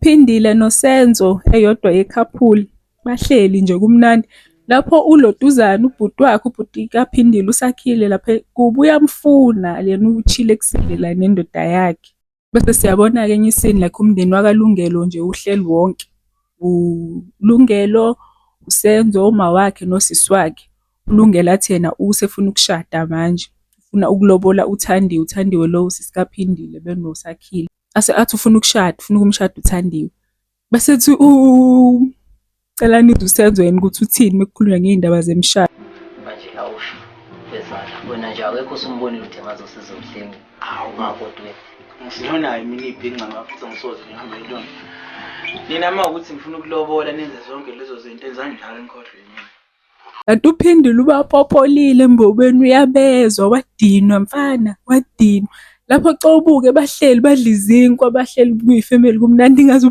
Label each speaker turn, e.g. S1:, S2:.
S1: uPhindile noSenzo eyodwa yekhaphuli bahleli nje kumnandi. Lapho uLotuzana ubhuti wakhe, ubhuti kaPhindile uSakhile lapha kuba uyamfuna yena uchile kusile la nendoda yakhe. Bese siyabona-ke enye isini like umndeni wakaLungelo nje uhleli wonke. ULungelo, uSenzo, uma wakhe nosisi wakhe. uLungelo athi yena usefuna ukushada manje. Ufuna ukulobola uThandiwe. uThandiwe lo usisi kaPhindile benoSakhile. Athi ufuna ukushada, ufuna ukumshada uThandiwe. Bese ethi cela nizwe uSenzo yena ukuthi uthini mekukhulunywa ngey'ndaba zemishado.
S2: Manje awusho bezala wena nje awekho usumbonile ukuthi engazosiza ubuhlenge. Hawu makodwe.
S3: Ngisionayo mina ibhinqa ngafuthi ngisoze ngihambe yilona. Nina uma ukuthi ngifuna ukulobola nenze zonke lezo zinto enzani njalo enkhodlweni.
S1: Kanti uPhindile ubapopolile embobeni uyabezwa wadinwa mfana wadinwa. Lapho cawubuke bahleli badla izinkwa bahleli kuyifamily kumnandi ngazi